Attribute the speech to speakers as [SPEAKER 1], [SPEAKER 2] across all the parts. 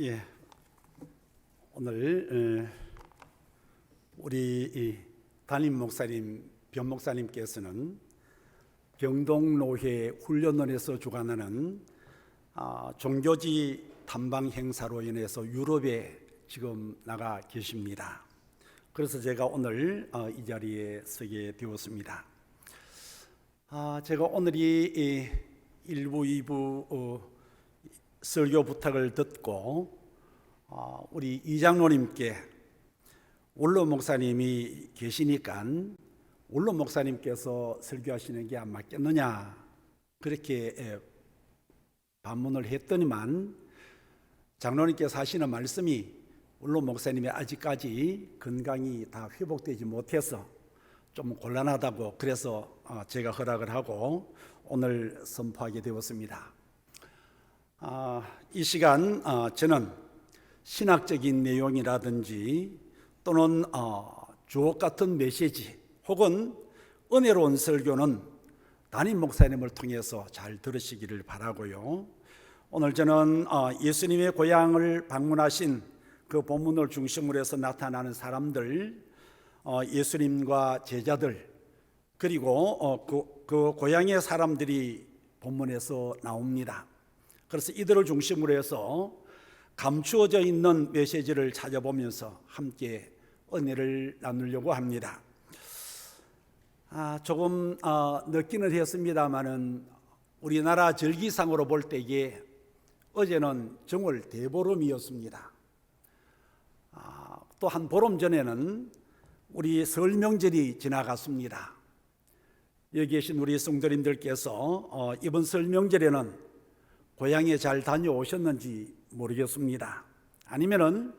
[SPEAKER 1] 예, 오늘 우리 담임 목사님, 변 목사님께서는 병동노회 훈련원에서 주관하는 종교지 탐방 행사로 인해서 유럽에 지금 나가 계십니다. 그래서 제가 오늘 이 자리에 서게 되었습니다. 제가 오늘 이 1부, 2부 설교 부탁을 듣고 우리 이장로님께 원로 목사님이 계시니까 원로 목사님께서 설교하시는 게 안 맞겠느냐 그렇게 반문을 했더니만 장로님께서 하시는 말씀이 원로 목사님이 아직까지 건강이 다 회복되지 못해서 좀 곤란하다고 그래서 제가 허락을 하고 오늘 선포하게 되었습니다. 이 시간 저는 신학적인 내용이라든지 또는 주옥 같은 메시지 혹은 은혜로운 설교는 담임 목사님을 통해서 잘 들으시기를 바라고요. 오늘 저는 예수님의 고향을 방문하신 그 본문을 중심으로 해서 나타나는 사람들, 예수님과 제자들 그리고 그 고향의 사람들이 본문에서 나옵니다. 그래서 이들을 중심으로 해서 감추어져 있는 메시지를 찾아보면서 함께 은혜를 나누려고 합니다. 조금 늦기는 했습니다만은 우리나라 절기상으로 볼 때에 어제는 정월 대보름이었습니다. 또 한 보름 전에는 우리 설 명절이 지나갔습니다. 여기 계신 우리 성도님들께서 이번 설 명절에는 고향에 잘 다녀오셨는지 모르겠습니다. 아니면은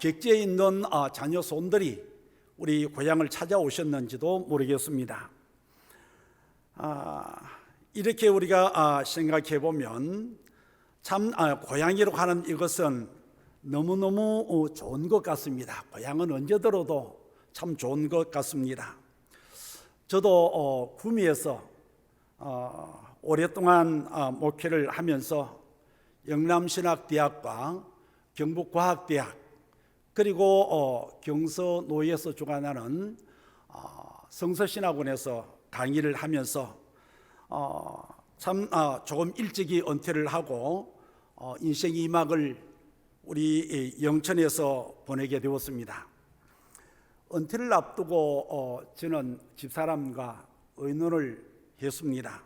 [SPEAKER 1] 객지에 있는 자녀 손들이 우리 고향을 찾아오셨는지도 모르겠습니다. 이렇게 우리가 생각해 보면 참 고향이라고 하는 이것은 너무너무 좋은 것 같습니다. 고향은 언제 들어도 참 좋은 것 같습니다. 저도 구미에서 오랫동안 목회를 하면서 영남신학대학과 경북과학대학 그리고 경서노예에서 주관하는 성서신학원에서 강의를 하면서 참 조금 일찍이 은퇴를 하고 인생 2막을 우리 영천에서 보내게 되었습니다. 은퇴를 앞두고 저는 집사람과 의논을 했습니다.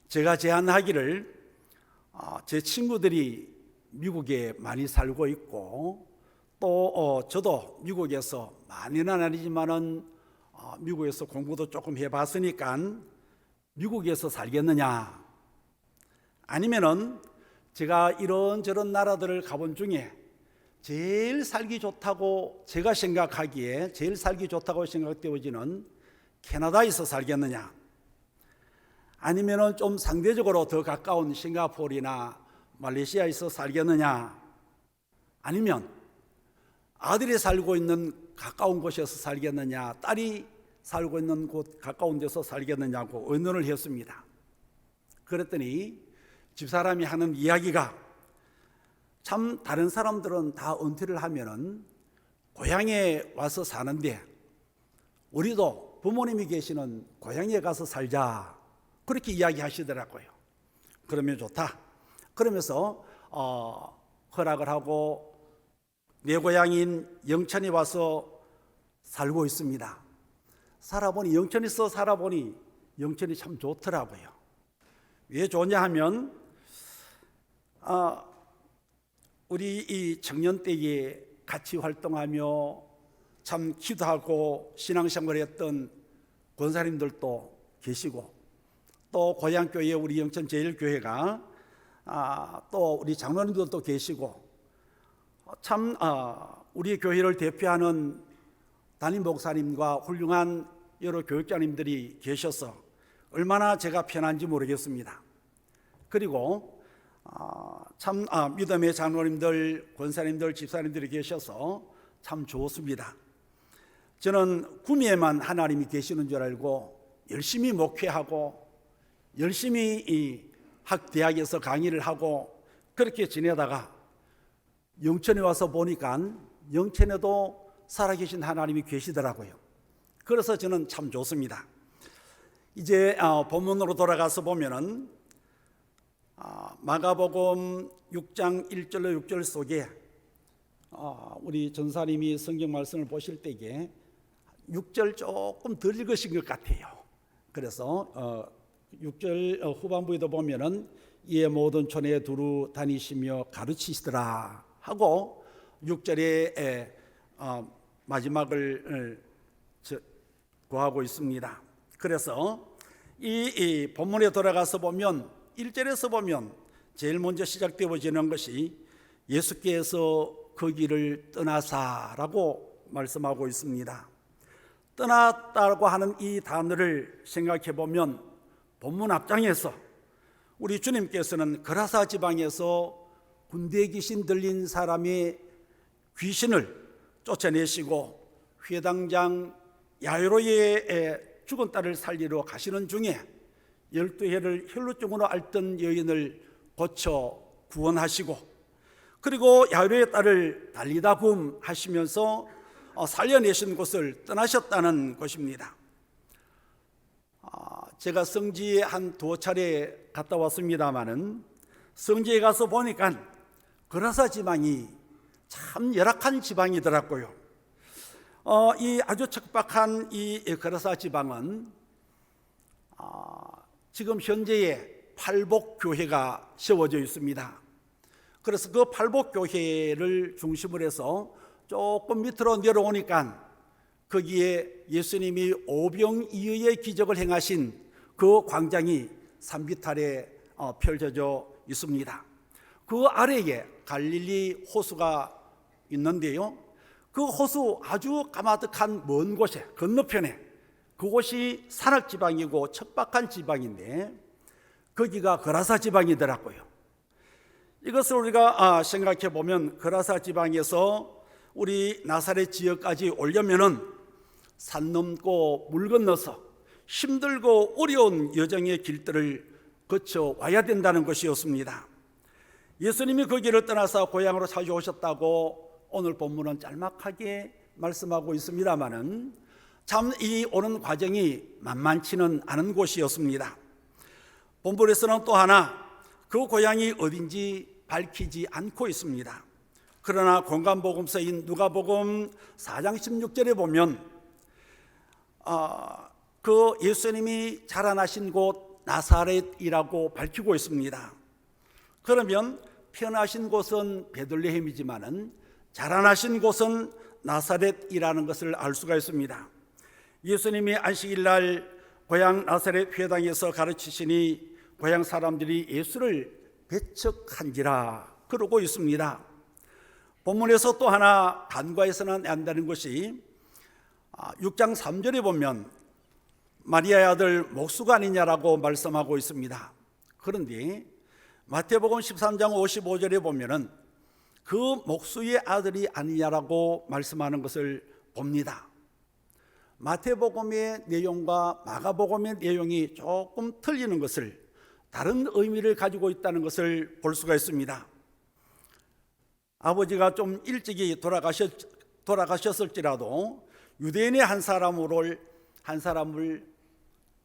[SPEAKER 1] 제가 제안하기를 제 친구들이 미국에 많이 살고 있고 또 저도 미국에서 많이는 아니지만은 미국에서 공부도 조금 해봤으니까 미국에서 살겠느냐 아니면은 제가 이런저런 나라들을 가본 중에 제일 살기 좋다고 제가 생각하기에 제일 살기 좋다고 생각되어지는 캐나다에서 살겠느냐 아니면은 좀 상대적으로 더 가까운 싱가포르나 말레이시아에서 살겠느냐 아니면 아들이 살고 있는 가까운 곳에서 살겠느냐 딸이 살고 있는 곳 가까운 데서 살겠느냐고 의논을 했습니다. 그랬더니 집사람이 하는 이야기가 참 다른 사람들은 다 은퇴를 하면은 고향에 와서 사는데 우리도 부모님이 계시는 고향에 가서 살자 그렇게 이야기하시더라고요. 그러면 좋다. 그러면서 허락을 하고 내 고향인 영천에 와서 살고 있습니다. 영천에서 살아보니 영천이 참 좋더라고요. 왜 좋냐 하면 우리 이 청년 때에 같이 활동하며 참 기도하고 신앙생활했던 권사님들도 계시고 또 고향교회 우리 영천 제일교회가 또 우리 장로님들도 계시고 참 우리 교회를 대표하는 담임 목사님과 훌륭한 여러 교육자님들이 계셔서 얼마나 제가 편한지 모르겠습니다. 그리고 참 믿음의 장로님들, 권사님들, 집사님들이 계셔서 참 좋습니다. 저는 구미에만 하나님이 계시는 줄 알고 열심히 목회하고 열심히 이 학대학에서 강의를 하고 그렇게 지내다가 영천에 와서 보니까 영천에도 살아계신 하나님이 계시더라고요. 그래서 저는 참 좋습니다. 이제 본문으로 돌아가서 보면은 마가복음 6장 1절로 6절 속에 우리 전사님이 성경 말씀을 보실 때에 6절 조금 덜 읽으신 것 같아요. 그래서 6절 후반부에도 보면은 이에 모든 촌에 두루 다니시며 가르치시더라 하고 6절의 마지막을 구하고 있습니다. 그래서 이 본문에 돌아가서 보면 1절에서 보면 제일 먼저 시작되어지는 것이 예수께서 그 길을 떠나사라고 말씀하고 있습니다. 떠났다고 하는 이 단어를 생각해 보면 본문 앞장에서 우리 주님께서는 거라사 지방에서 군대 귀신 들린 사람의 귀신을 쫓아내시고 회당장 야이로의 죽은 딸을 살리러 가시는 중에 12해를 혈루증으로 앓던 여인을 고쳐 구원하시고, 그리고 야이로의 딸을 달리다 붐 하시면서 살려내신 곳을 떠나셨다는 것입니다. 제가 성지에 한 2차례 갔다 왔습니다마는 성지에 가서 보니까 거라사 지방이 참 열악한 지방이더라고요. 이 아주 척박한 이 거라사 지방은 지금 현재의 팔복교회가 세워져 있습니다. 그래서 그 팔복교회를 중심으로 해서 조금 밑으로 내려오니까 거기에 예수님이 오병이어의 기적을 행하신 그 광장이 산비탈에 펼쳐져 있습니다. 그 아래에 갈릴리 호수가 있는데요, 그 호수 아주 까마득한 먼 곳에 건너편에 그곳이 산악지방이고 척박한 지방인데 거기가 거라사 지방이더라고요. 이것을 우리가 생각해 보면 거라사 지방에서 우리 나사렛 지역까지 오려면은 산 넘고 물 건너서 힘들고 어려운 여정의 길들을 거쳐 와야 된다는 것이었습니다. 예수님이 그 길을 떠나서 고향으로 찾아오셨다고 오늘 본문은 짤막하게 말씀하고 있습니다마는 참 이 오는 과정이 만만치는 않은 곳이었습니다. 본문에서는 또 하나 그 고향이 어딘지 밝히지 않고 있습니다. 그러나 공간복음서인 누가복음 4장 16절에 보면 그 예수님이 자라나신 곳 나사렛이라고 밝히고 있습니다. 그러면 태어나신 곳은 베들레헴이지만은 자라나신 곳은 나사렛이라는 것을 알 수가 있습니다. 예수님이 안식일 날 고향 나사렛 회당에서 가르치시니 고향 사람들이 예수를 배척한지라 그러고 있습니다. 본문에서 또 하나 간과해서는 안 되는 것이 6장 3절에 보면 마리아의 아들 목수가 아니냐라고 말씀하고 있습니다. 그런데 마태복음 13장 55절에 보면은 그 목수의 아들이 아니냐라고 말씀하는 것을 봅니다. 마태복음의 내용과 마가복음의 내용이 조금 틀리는 것을, 다른 의미를 가지고 있다는 것을 볼 수가 있습니다. 아버지가 좀 일찍이 돌아가셨을지라도 유대인의 한 사람을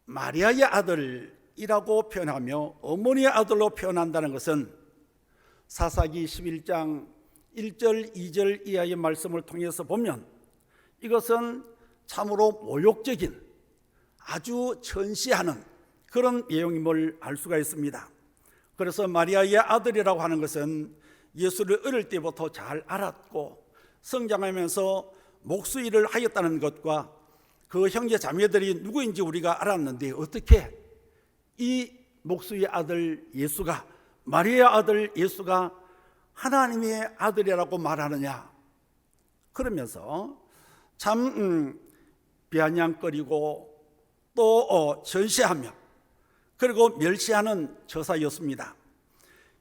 [SPEAKER 1] 마리아의 아들이라고 표현하며 어머니의 아들로 표현한다는 것은 사사기 11장 1절 2절 이하의 말씀을 통해서 보면 이것은 참으로 모욕적인, 아주 천시하는 그런 내용임을 알 수가 있습니다. 그래서 마리아의 아들이라고 하는 것은 예수를 어릴 때부터 잘 알았고 성장하면서 목수 일을 하였다는 것과 그 형제 자매들이 누구인지 우리가 알았는데 어떻게 이 목수의 아들 예수가, 마리아의 아들 예수가 하나님의 아들이라고 말하느냐, 그러면서 참 비아냥거리고 또 전시하며 그리고 멸시하는 처사였습니다.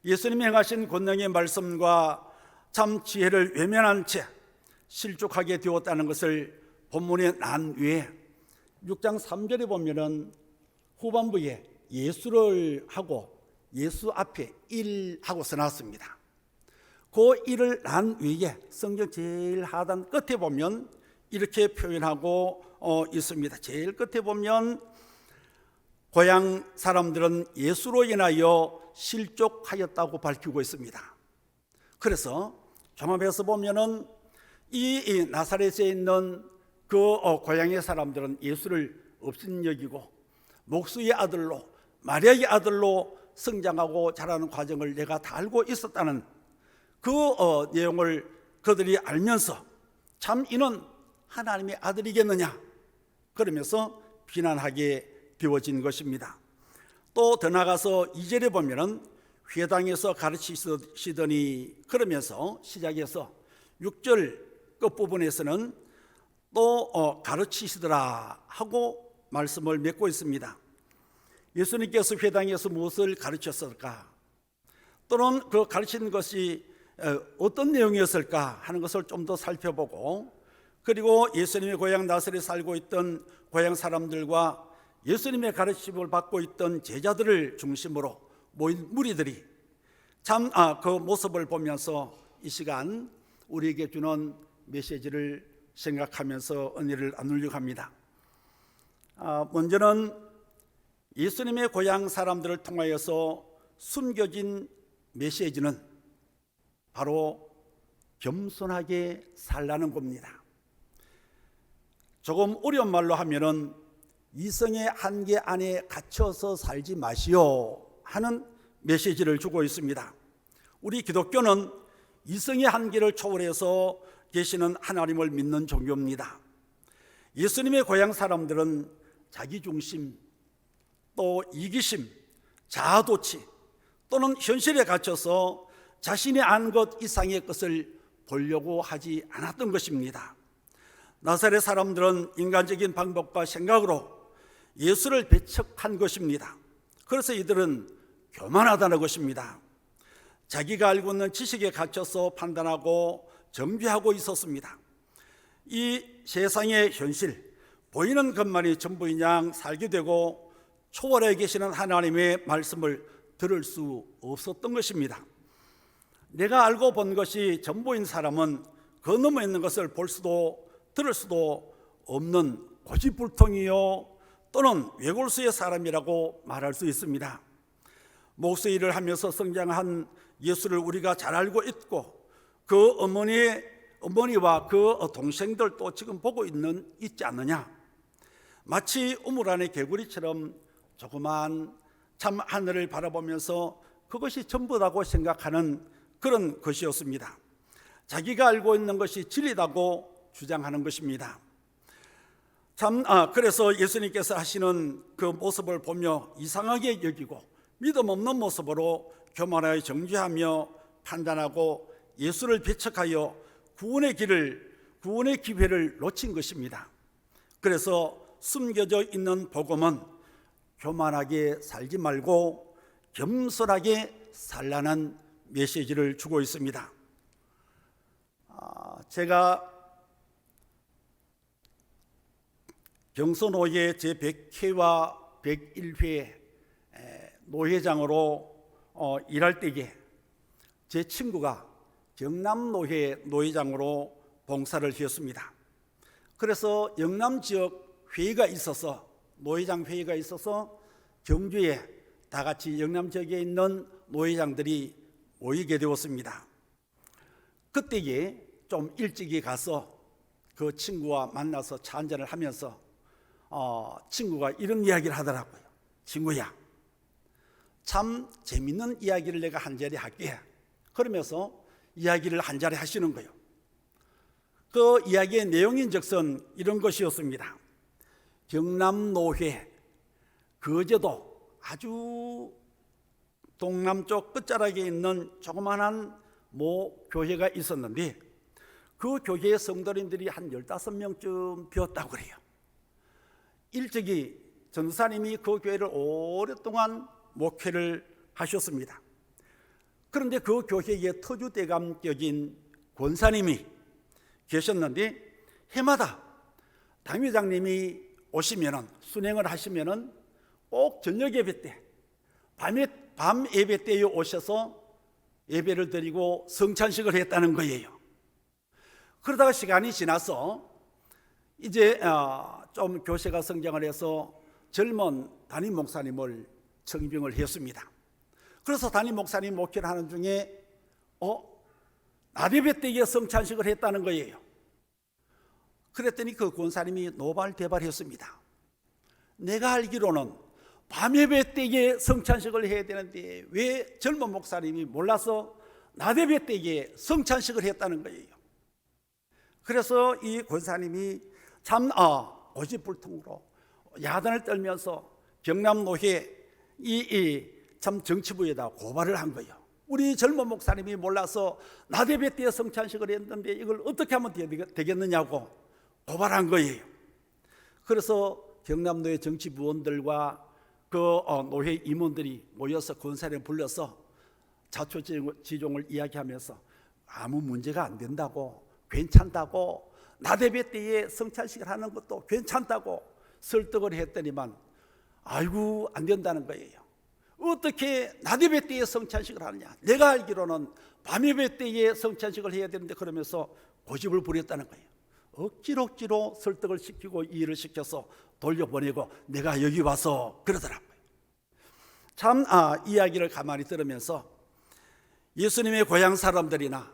[SPEAKER 1] 예수님이 행하신 권능의 말씀과 참 지혜를 외면한 채 실족하게 되었다는 것을 본문에 난 후에 6장 3절에 보면은 후반부에 예수를 하고 예수 앞에 일 하고 써놨습니다. 그 일을 난 위에 성경 제일 하단 끝에 보면 이렇게 표현하고 있습니다. 제일 끝에 보면 고향 사람들은 예수로 인하여 실족하였다고 밝히고 있습니다. 그래서 종합해서 보면은 이 나사렛에 있는 그 고향의 사람들은 예수를 업신여기고 목수의 아들로, 마리아의 아들로 성장하고 자라는 과정을 내가 다 알고 있었다는 그 내용을 그들이 알면서 참 이는 하나님의 아들이겠느냐 그러면서 비난하게 되어진 것입니다. 또 더 나가서 2절에 보면은 회당에서 가르치시더니 그러면서 시작해서 6절 끝부분에서는 또 가르치시더라 하고 말씀을 맺고 있습니다. 예수님께서 회당에서 무엇을 가르쳤을까? 또는 그 가르치는 것이 어떤 내용이었을까 하는 것을 좀 더 살펴보고, 그리고 예수님의 고향 나사렛에 살고 있던 고향 사람들과 예수님의 가르침을 받고 있던 제자들을 중심으로 모인 무리들이 참 그 모습을 보면서 이 시간 우리에게 주는 메시지를 생각하면서 은혜를 나누려고 합니다. 먼저는 예수님의 고향 사람들을 통하여서 숨겨진 메시지는 바로 겸손하게 살라는 겁니다. 조금 어려운 말로 하면은 이성의 한계 안에 갇혀서 살지 마시오 하는 메시지를 주고 있습니다. 우리 기독교는 이성의 한계를 초월해서 계시는 하나님을 믿는 종교입니다. 예수님의 고향 사람들은 자기중심, 또 이기심, 자아도취 또는 현실에 갇혀서 자신이 안 것 이상의 것을 보려고 하지 않았던 것입니다. 나사렛 사람들은 인간적인 방법과 생각으로 예수를 배척한 것입니다. 그래서 이들은 교만하다는 것입니다. 자기가 알고 있는 지식에 갇혀서 판단하고 정죄하고 있었습니다. 이 세상의 현실, 보이는 것만이 전부인 양 살게 되고 초월해 계시는 하나님의 말씀을 들을 수 없었던 것입니다. 내가 알고 본 것이 전부인 사람은 그 너머에 있는 것을 볼 수도 들을 수도 없는 고집불통이요 또는 외골수의 사람이라고 말할 수 있습니다. 목수 일을 하면서 성장한 예수를 우리가 잘 알고 있고 그 어머니와 그 동생들도 지금 보고 있지 않느냐? 마치 우물 안의 개구리처럼 조그만 참 하늘을 바라보면서 그것이 전부다고 생각하는 그런 것이었습니다. 자기가 알고 있는 것이 진리다고 주장하는 것입니다. 그래서 예수님께서 하시는 그 모습을 보며 이상하게 여기고 믿음 없는 모습으로 교만하여 정죄하며 판단하고 예수를 배척하여 구원의 기회를 놓친 것입니다. 그래서 숨겨져 있는 복음은 교만하게 살지 말고 겸손하게 살라는 메시지를 주고 있습니다. 제가 경서노예 제100회와 101회 노회장으로 일할 때에 제 친구가 경남노회 노회장으로 봉사를 했습니다. 그래서 영남 지역 회의가 있어서 노회장 회의가 있어서 경주에 다 같이 영남 지역에 있는 노회장들이 모이게 되었습니다. 그때에 좀 일찍이 가서 그 친구와 만나서 차 한잔을 하면서 친구가 이런 이야기를 하더라고요. 친구야, 참 재밌는 이야기를 내가 한 자리 할게. 그러면서 이야기를 한 자리 하시는 거예요. 그 이야기의 내용인즉슨 이런 것이었습니다. 경남노회 거제도 아주 동남쪽 끝자락에 있는 조그마한 교회가 있었는데 그 교회의 성도님들이 한 15명쯤 되었다고 그래요. 일찍이 전사님이 그 교회를 오랫동안 목회를 하셨습니다. 그런데 그 교회의 터주대감격인 권사님이 계셨는데 해마다 당회장님이 오시면은 순행을 하시면은 꼭 저녁 예배 때 밤 예배 때에 오셔서 예배를 드리고 성찬식을 했다는 거예요. 그러다가 시간이 지나서 이제 좀 교세가 성장을 해서 젊은 담임 목사님을 청빙을 했습니다. 그래서 담임 목사님 목회를 하는 중에 나대배 때에 성찬식을 했다는 거예요. 그랬더니 그 권사님이 노발대발했습니다. 내가 알기로는 밤예배 때에 성찬식을 해야 되는데 왜 젊은 목사님이 몰라서 나대배 때에 성찬식을 했다는 거예요. 그래서 이 권사님이 참 고집불통으로 야단을 떨면서 경남노회 참 정치부에다 고발을 한 거예요. 우리 젊은 목사님이 몰라서 나대배 때에 성찬식을 했는데 이걸 어떻게 하면 되겠느냐고 고발한 거예요. 그래서 경남노회 정치부원들과 그 노회 임원들이 모여서 권사님을 불러서 자초지종을 이야기하면서 아무 문제가 안 된다고, 괜찮다고, 나대배 때에 성찬식을 하는 것도 괜찮다고 설득을 했더니만 아이고 안 된다는 거예요. 어떻게 나대배 때에 성찬식을 하느냐, 내가 알기로는 밤예배 때에 성찬식을 해야 되는데, 그러면서 고집을 부렸다는 거예요. 억지로 설득을 시키고 이해를 시켜서 돌려보내고 내가 여기 와서 그러더라고요. 참 이야기를 가만히 들으면서 예수님의 고향 사람들이나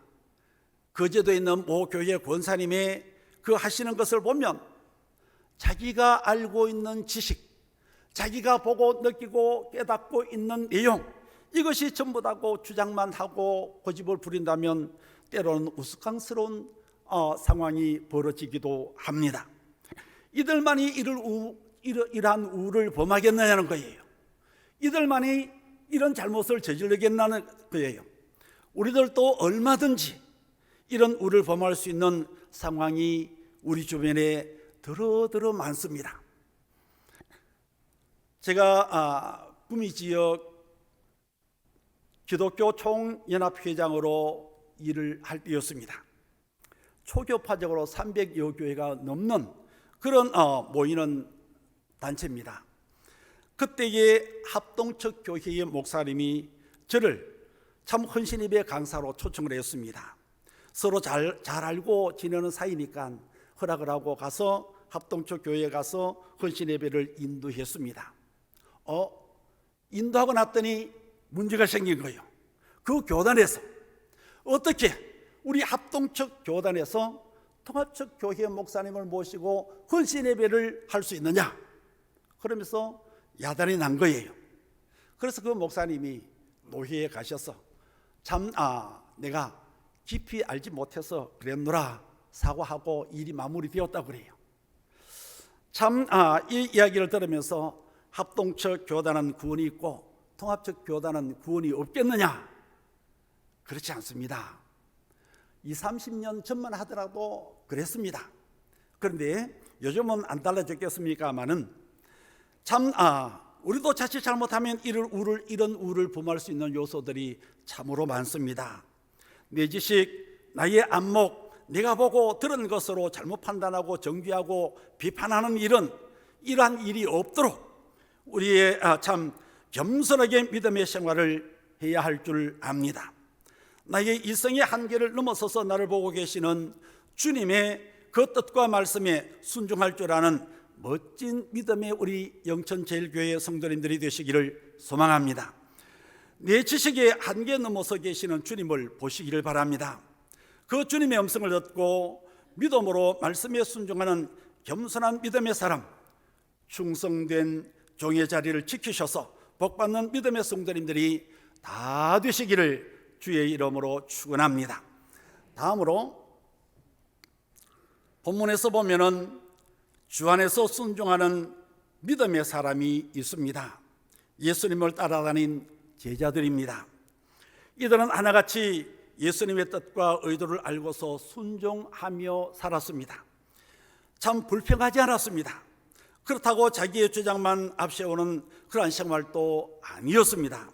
[SPEAKER 1] 거제도에 있는 모 교회 권사님의 그 하시는 것을 보면 자기가 알고 있는 지식, 자기가 보고 느끼고 깨닫고 있는 내용, 이것이 전부다고 주장만 하고 고집을 부린다면 때로는 우스꽝스러운 상황이 벌어지기도 합니다. 이들만이 이러한 우를 범하겠느냐는 거예요. 이들만이 이런 잘못을 저지르겠냐는 거예요. 우리들도 얼마든지 이런 우를 범할 수 있는 상황이 우리 주변에 더러 많습니다. 제가 구미지역 기독교 총연합회장으로 일을 할 때였습니다. 초교파적으로 300여 교회가 넘는 그런 모이는 단체입니다. 그때의 합동측 교회의 목사님이 저를 참 헌신예배 강사로 초청을 했습니다. 서로 잘 알고 지내는 사이니까 허락을 하고 가서 합동측 교회에 가서 헌신예배를 인도했습니다. 인도하고 났더니 문제가 생긴 거예요. 그 교단에서 어떻게 우리 합동측 교단에서 통합측 교회 목사님을 모시고 헌신예배를 할 수 있느냐, 그러면서 야단이 난 거예요. 그래서 그 목사님이 노회에 가셔서 참 내가 깊이 알지 못해서 그랬노라 사과하고 일이 마무리되었다고 그래요. 참 이 이야기를 들으면서 합동측 교단은 구원이 있고 통합측 교단은 구원이 없겠느냐? 그렇지 않습니다. 30년 전만 하더라도 그랬습니다. 그런데 요즘은 안 달라졌겠습니까마는 참 우리도 자칫 잘못하면 이런 우를 범할 수 있는 요소들이 참으로 많습니다. 내 지식, 나의 안목, 내가 보고 들은 것으로 잘못 판단하고 정죄하고 비판하는 이러한 일이 없도록 우리의 참 겸손하게 믿음의 생활을 해야 할 줄 압니다. 나의 이성의 한계를 넘어서서 나를 보고 계시는 주님의 그 뜻과 말씀에 순종할 줄 아는 멋진 믿음의 우리 영천제일교회 성도님들이 되시기를 소망합니다. 내 지식의 한계 넘어서 계시는 주님을 보시기를 바랍니다. 그 주님의 음성을 듣고 믿음으로 말씀에 순종하는 겸손한 믿음의 사람, 충성된 종의 자리를 지키셔서 복받는 믿음의 성도님들이 다 되시기를 주의 이름으로 축원합니다. 다음으로 본문에서 보면은 주 안에서 순종하는 믿음의 사람이 있습니다. 예수님을 따라다닌 제자들입니다. 이들은 하나같이 예수님의 뜻과 의도를 알고서 순종하며 살았습니다. 참 불평하지 않았습니다. 그렇다고 자기의 주장만 앞세우는 그러한 생활도 아니었습니다.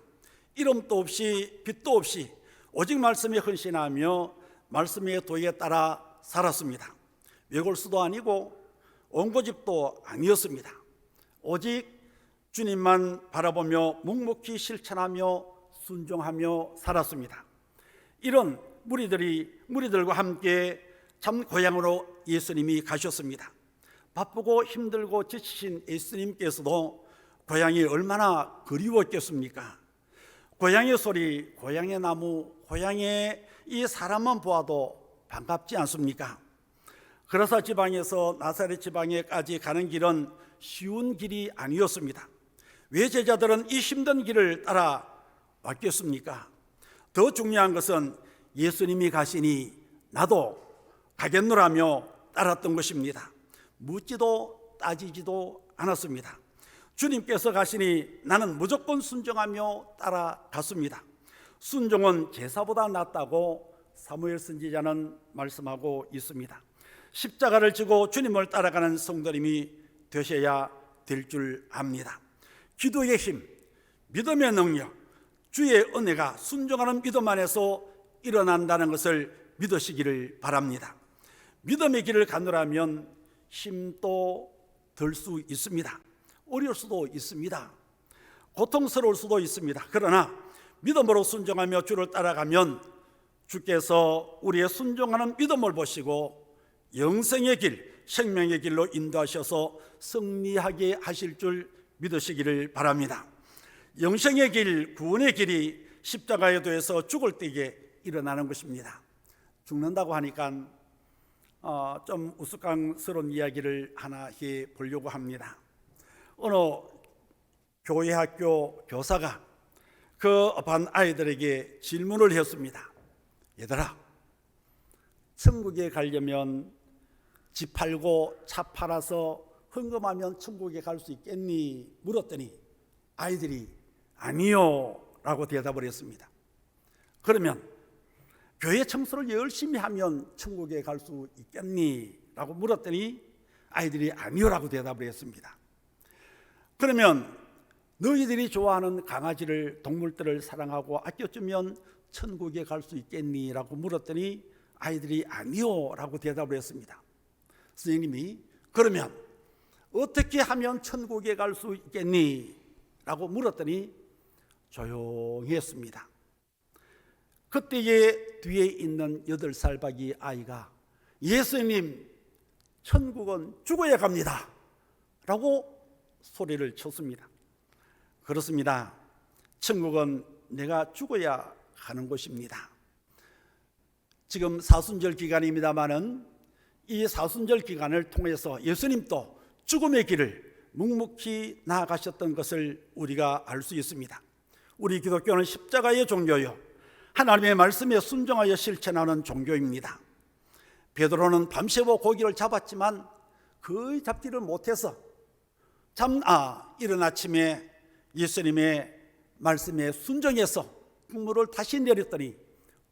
[SPEAKER 1] 이름도 없이 빛도 없이 오직 말씀에 헌신하며 말씀의 도에 따라 살았습니다. 외골수도 아니고 옹고집도 아니었습니다. 오직 주님만 바라보며 묵묵히 실천하며 순종하며 살았습니다. 이런 무리들과 함께 참 고향으로 예수님이 가셨습니다. 바쁘고 힘들고 지치신 예수님께서도 고향이 얼마나 그리웠겠습니까? 고향의 소리, 고향의 나무, 고향의 이 사람만 보아도 반갑지 않습니까? 그라사 지방에서 나사렛 지방에까지 가는 길은 쉬운 길이 아니었습니다. 왜 제자들은 이 힘든 길을 따라 왔겠습니까? 더 중요한 것은 예수님이 가시니 나도 가겠노라며 따랐던 것입니다. 묻지도 따지지도 않았습니다. 주님께서 가시니 나는 무조건 순종하며 따라갔습니다. 순종은 제사보다 낫다고 사무엘 선지자는 말씀하고 있습니다. 십자가를 지고 주님을 따라가는 성도님이 되셔야 될 줄 압니다. 기도의 힘, 믿음의 능력, 주의 은혜가 순종하는 믿음 안에서 일어난다는 것을 믿으시기를 바랍니다. 믿음의 길을 가느라면 힘도 들 수 있습니다. 어려울 수도 있습니다. 고통스러울 수도 있습니다. 그러나 믿음으로 순종하며 주를 따라가면 주께서 우리의 순종하는 믿음을 보시고 영생의 길, 생명의 길로 인도하셔서 승리하게 하실 줄 믿으시기를 바랍니다. 영생의 길, 구원의 길이 십자가에 대해서 죽을 때에 일어나는 것입니다. 죽는다고 하니까 좀 우스꽝스러운 이야기를 하나 해 보려고 합니다. 어느 교회 학교 교사가 그 반 아이들에게 질문을 했습니다. 얘들아, 천국에 가려면 집 팔고 차 팔아서 헌금하면 천국에 갈 수 있겠니? 물었더니 아이들이 아니요 라고 대답을 했습니다. 그러면 교회 청소를 열심히 하면 천국에 갈 수 있겠니? 라고 물었더니 아이들이 아니요 라고 대답을 했습니다. 그러면 너희들이 좋아하는 강아지를, 동물들을 사랑하고 아껴주면 천국에 갈 수 있겠니? 라고 물었더니 아이들이 아니요 라고 대답을 했습니다. 선생님이 그러면 어떻게 하면 천국에 갈 수 있겠니? 라고 물었더니 조용히 했습니다. 그때에 뒤에 있는 8살 박이 아이가 예수님, 천국은 죽어야 갑니다 라고 소리를 쳤습니다. 그렇습니다. 천국은 내가 죽어야 가는 곳입니다. 지금 사순절 기간입니다마는 이 사순절 기간을 통해서 예수님도 죽음의 길을 묵묵히 나아가셨던 것을 우리가 알 수 있습니다. 우리 기독교는 십자가의 종교요, 하나님의 말씀에 순종하여 실천하는 종교입니다. 베드로는 밤새워 고기를 잡았지만 거의 잡지를 못해서 이른 아침에 예수님의 말씀에 순종해서 국물을 다시 내렸더니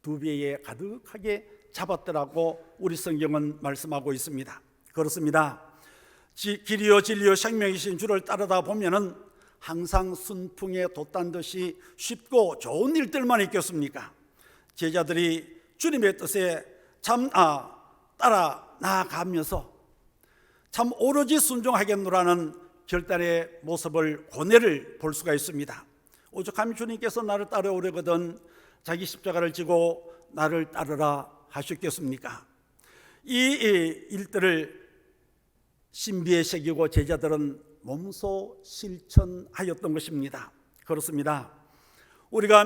[SPEAKER 1] 2배에 가득하게 잡았더라고 우리 성경은 말씀하고 있습니다. 그렇습니다. 길이요 진리요 생명이신 주를 따르다 보면은 항상 순풍에 돛단 듯이 쉽고 좋은 일들만 있겠습니까? 제자들이 주님의 뜻에 따라 나아가면서 참 오로지 순종하겠노라는 결단의 모습을, 고뇌를 볼 수가 있습니다. 오죽하면 주님께서 나를 따라오려거든 자기 십자가를 지고 나를 따르라 하셨겠습니까? 이 일들을 신비에 새기고 제자들은 몸소 실천하였던 것입니다. 그렇습니다. 우리가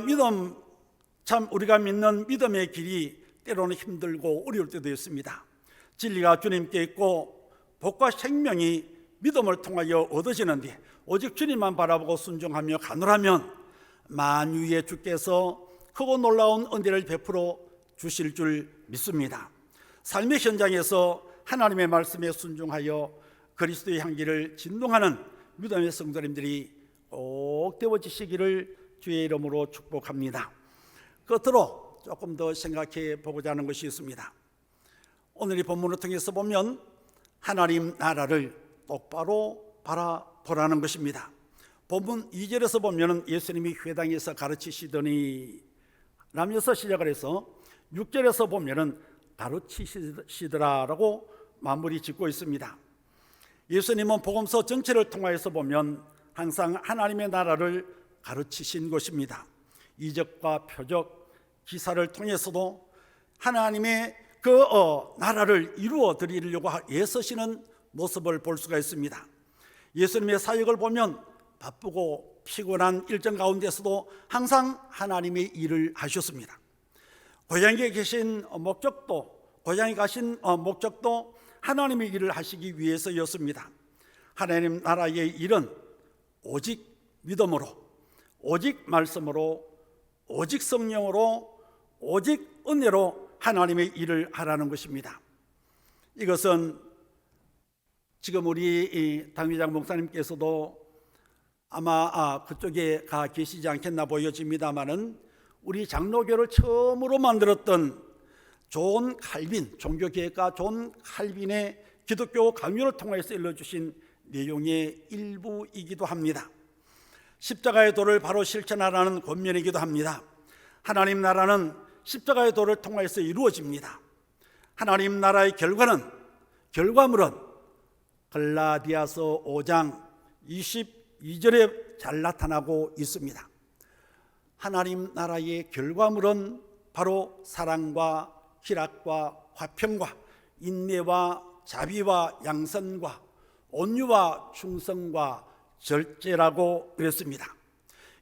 [SPEAKER 1] 믿는 믿음의 길이 때로는 힘들고 어려울 때도 있습니다. 진리가 주님께 있고 복과 생명이 믿음을 통하여 얻어지는데 오직 주님만 바라보고 순종하며 가노라면 만유의 주께서 크고 놀라운 은혜를 베풀어 주실 줄 믿습니다. 삶의 현장에서 하나님의 말씀에 순종하여 그리스도의 향기를 진동하는 믿음의 성도님들이 꼭 되어지시기를 주의 이름으로 축복합니다. 끝으로 조금 더 생각해 보고자 하는 것이 있습니다. 오늘 이 본문을 통해서 보면 하나님 나라를 똑바로 바라보라는 것입니다. 본문 2절에서 보면 예수님이 회당에서 가르치시더니 라면서 시작을 해서 6절에서 보면 가르치시더라라고 마무리 짓고 있습니다. 예수님은 복음서 전체를 통하여서 보면 항상 하나님의 나라를 가르치신 것입니다. 이적과 표적, 기사를 통해서도 하나님의 나라를 이루어 드리려고 애쓰시는 모습을 볼 수가 있습니다. 예수님의 사역을 보면 바쁘고 피곤한 일정 가운데서도 항상 하나님의 일을 하셨습니다. 고향에 가신 목적도 하나님의 일을 하시기 위해서였습니다. 하나님 나라의 일은 오직 믿음으로, 오직 말씀으로, 오직 성령으로, 오직 은혜로 하나님의 일을 하라는 것입니다. 이것은 지금 우리 당회장 목사님께서도 아마 그쪽에 가 계시지 않겠나 보여집니다마는 우리 장로교를 처음으로 만들었던 존 칼빈, 종교개혁가 존 칼빈의 기독교 강요를 통해서 일러주신 내용의 일부이기도 합니다. 십자가의 도를 바로 실천하라는 권면이기도 합니다. 하나님 나라는 십자가의 도를 통해서 이루어집니다. 하나님 나라의 결과물은 갈라디아서 5장 22절에 잘 나타나고 있습니다. 하나님 나라의 결과물은 바로 사랑과 희락과 화평과 인내와 자비와 양선과 온유와 충성과 절제라고 그랬습니다.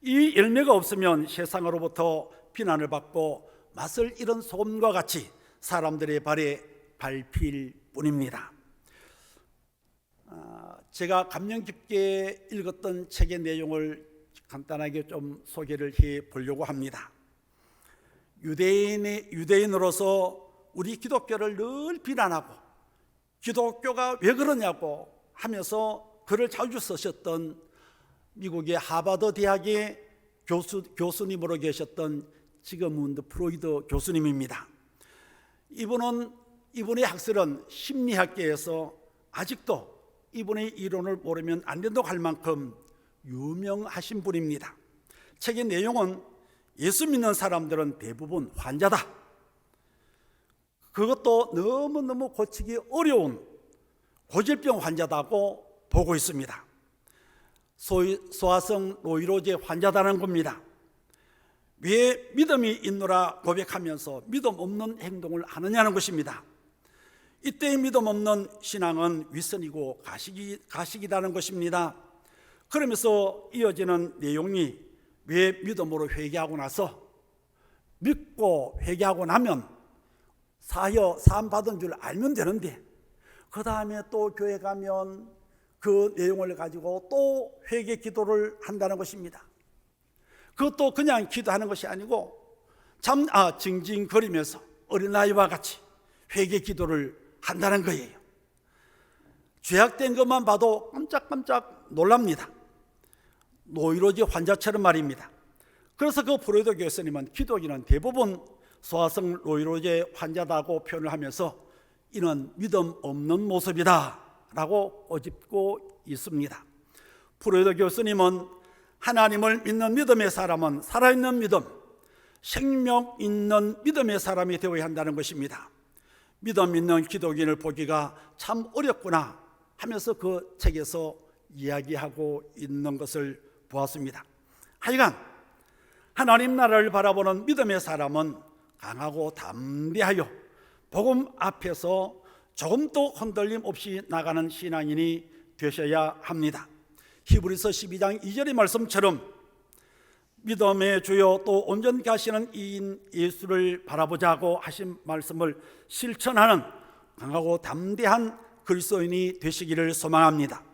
[SPEAKER 1] 이 열매가 없으면 세상으로부터 비난을 받고 맛을 잃은 소금과 같이 사람들의 발에 밟힐 뿐입니다. 제가 감명 깊게 읽었던 책의 내용을 간단하게 좀 소개를 해 보려고 합니다. 유대인으로서 우리 기독교를 늘 비난하고 기독교가 왜 그러냐고 하면서 글을 자주 쓰셨던 미국의 하버드 대학의 교수님으로 계셨던 지그문드 프로이드 교수님입니다. 이분의 학설은 심리학계에서 아직도 이분의 이론을 모르면 안 된다고 할 만큼 유명하신 분입니다. 책의 내용은 예수 믿는 사람들은 대부분 환자다, 그것도 너무너무 고치기 어려운 고질병 환자다고 보고 있습니다. 소위 소아성 노이로제 환자다는 겁니다. 왜 믿음이 있노라 고백하면서 믿음 없는 행동을 하느냐는 것입니다. 이때의 믿음 없는 신앙은 윗선이고 가식이라는 것입니다. 그러면서 이어지는 내용이 왜 믿음으로 회개하고 나서 믿고 회개하고 나면 사함 받은 줄 알면 되는데 그 다음에 또 교회 가면 그 내용을 가지고 또 회개 기도를 한다는 것입니다. 그것도 그냥 기도하는 것이 아니고 징징거리면서 어린아이와 같이 회개 기도를 한다는 거예요. 죄악된 것만 봐도 깜짝깜짝 놀랍니다. 노이로제 환자처럼 말입니다. 그래서 그 프로이드 교수님은 기독인은 대부분 소아성 노이로제 환자다고 표현을 하면서 이는 믿음 없는 모습이다 라고 꼬집고 있습니다. 프로이드 교수님은 하나님을 믿는 믿음의 사람은 살아있는 믿음, 생명 있는 믿음의 사람이 되어야 한다는 것입니다. 믿음 있는 기독인을 보기가 참 어렵구나 하면서 그 책에서 이야기하고 있는 것을 보았습니다. 하여간 하나님 나라를 바라보는 믿음의 사람은 강하고 담대하여 복음 앞에서 조금도 흔들림 없이 나가는 신앙인이 되셔야 합니다. 히브리서 12장 2절의 말씀처럼 믿음의 주요 또 온전케 하시는 이인 예수를 바라보자고 하신 말씀을 실천하는 강하고 담대한 그리스도인이 되시기를 소망합니다.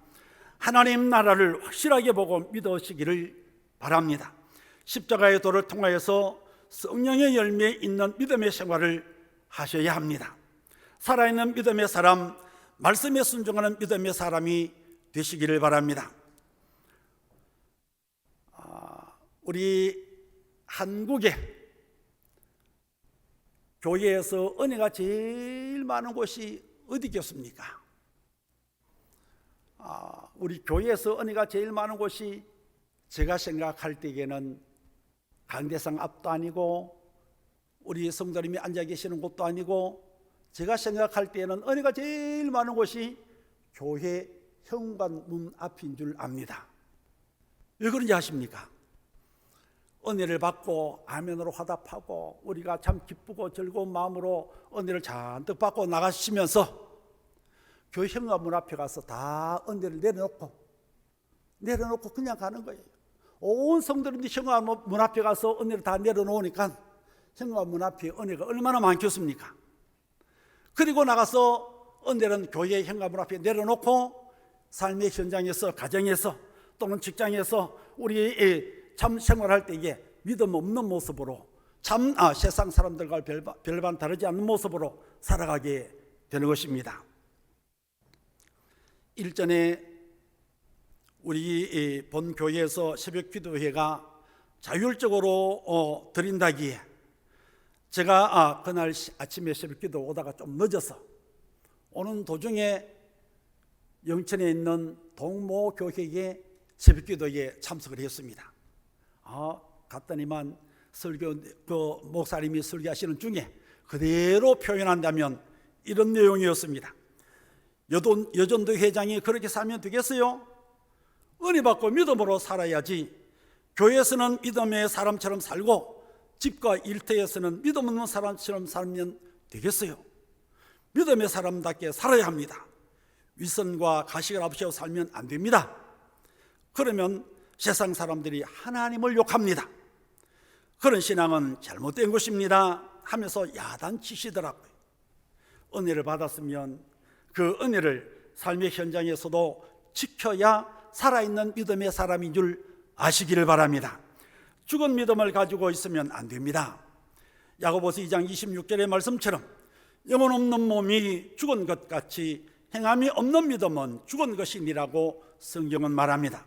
[SPEAKER 1] 하나님 나라를 확실하게 보고 믿으시기를 바랍니다. 십자가의 도를 통하여서 성령의 열매에 있는 믿음의 생활을 하셔야 합니다. 살아있는 믿음의 사람, 말씀에 순종하는 믿음의 사람이 되시기를 바랍니다. 우리 한국의 교회에서 은혜가 제일 많은 곳이 어디겠습니까? 우리 교회에서 은혜가 제일 많은 곳이 제가 생각할 때에는 강대상 앞도 아니고 우리 성도님이 앉아 계시는 곳도 아니고 제가 생각할 때에는 은혜가 제일 많은 곳이 교회 현관 문 앞인 줄 압니다. 왜 그런지 아십니까? 은혜를 받고 아멘으로 화답하고 우리가 참 기쁘고 즐거운 마음으로 은혜를 잔뜩 받고 나가시면서 교회 현관문 앞에 가서 다 은혜를 내려놓고 그냥 가는 거예요. 온 성도님들이 현관문 앞에 가서 은혜를 다 내려놓으니까 현관문 앞에 은혜가 얼마나 많겠습니까? 그리고 나가서 은혜는 교회 현관문 앞에 내려놓고 삶의 현장에서, 가정에서 또는 직장에서 우리 참 생활할 때 이게 믿음 없는 모습으로 참 세상 사람들과 별반 다르지 않는 모습으로 살아가게 되는 것입니다. 일전에 우리 본 교회에서 새벽 기도회가 자율적으로 드린다기에 제가 그날 아침에 새벽 기도 오다가 좀 늦어서 오는 도중에 영천에 있는 동모 교회에 새벽 기도에 참석을 했습니다. 갔더니만 목사님이 설교하시는 중에 그대로 표현한다면 이런 내용이었습니다. 여전도 회장이 그렇게 살면 되겠어요? 은혜 받고 믿음으로 살아야지. 교회에서는 믿음의 사람처럼 살고 집과 일터에서는 믿음 없는 사람처럼 살면 되겠어요? 믿음의 사람답게 살아야 합니다. 윗선과 가식을 앞세워 살면 안 됩니다. 그러면 세상 사람들이 하나님을 욕합니다. 그런 신앙은 잘못된 것입니다 하면서 야단치시더라고요. 은혜를 받았으면 그 은혜를 삶의 현장에서도 지켜야 살아있는 믿음의 사람인 줄 아시기를 바랍니다. 죽은 믿음을 가지고 있으면 안 됩니다. 야고보서 2장 26절의 말씀처럼 영혼 없는 몸이 죽은 것 같이 행함이 없는 믿음은 죽은 것이니라고 성경은 말합니다.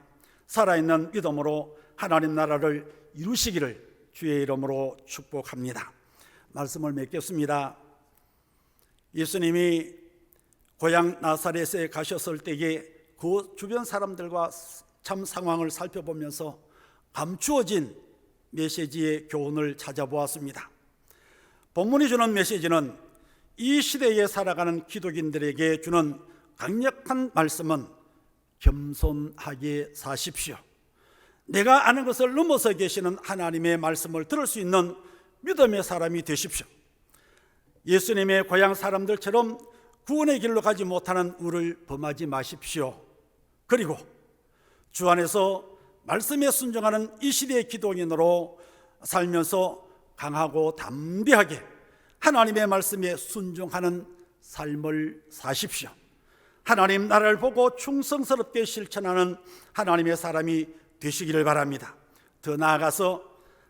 [SPEAKER 1] 살아있는 믿음으로 하나님 나라를 이루시기를 주의 이름으로 축복합니다. 말씀을 맺겠습니다. 예수님이 고향 나사렛에 가셨을 때에 그 주변 사람들과 참 상황을 살펴보면서 감추어진 메시지의 교훈을 찾아보았습니다. 본문이 주는 메시지는 이 시대에 살아가는 기독인들에게 주는 강력한 말씀은 겸손하게 사십시오. 내가 아는 것을 넘어서 계시는 하나님의 말씀을 들을 수 있는 믿음의 사람이 되십시오. 예수님의 고향 사람들처럼 구원의 길로 가지 못하는 우를 범하지 마십시오. 그리고 주 안에서 말씀에 순종하는 이 시대의 기독인으로 살면서 강하고 담대하게 하나님의 말씀에 순종하는 삶을 사십시오. 하나님 나라를 보고 충성스럽게 실천하는 하나님의 사람이 되시기를 바랍니다. 더 나아가서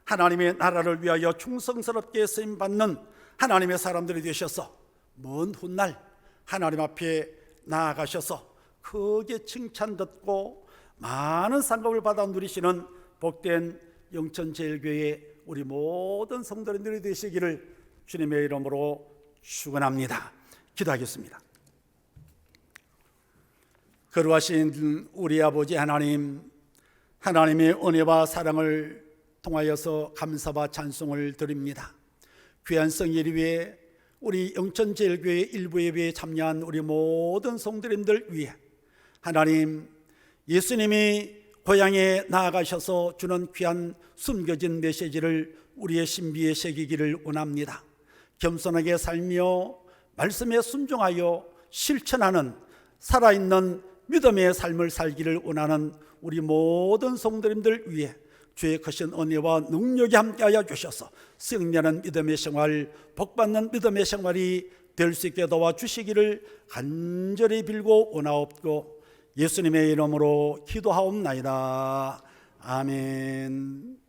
[SPEAKER 1] 하나님의 나라를 위하여 충성스럽게 쓰임받는 하나님의 사람들이 되셔서 먼 훗날 하나님 앞에 나아가셔서 크게 칭찬 듣고 많은 상급을 받아 누리시는 복된 영천제일교회 우리 모든 성도님들이 되시기를 주님의 이름으로 축원합니다. 기도하겠습니다. 거룩하신 우리 아버지 하나님, 하나님의 은혜와 사랑을 통하여서 감사와 찬송을 드립니다. 귀한 성일 위에 우리 영천제일교회 일부 예배에 참여한 우리 모든 성도님들 위해 하나님, 예수님이 고향에 나아가셔서 주는 귀한 숨겨진 메시지를 우리의 신비에 새기기를 원합니다. 겸손하게 살며 말씀에 순종하여 실천하는 살아있는 믿음의 삶을 살기를 원하는 우리 모든 성도님들 위해 주의 크신 은혜와 능력이 함께하여 주셔서 승리하는 믿음의 생활, 복받는 믿음의 생활이 될 수 있게 도와주시기를 간절히 빌고 원하옵고 예수님의 이름으로 기도하옵나이다. 아멘.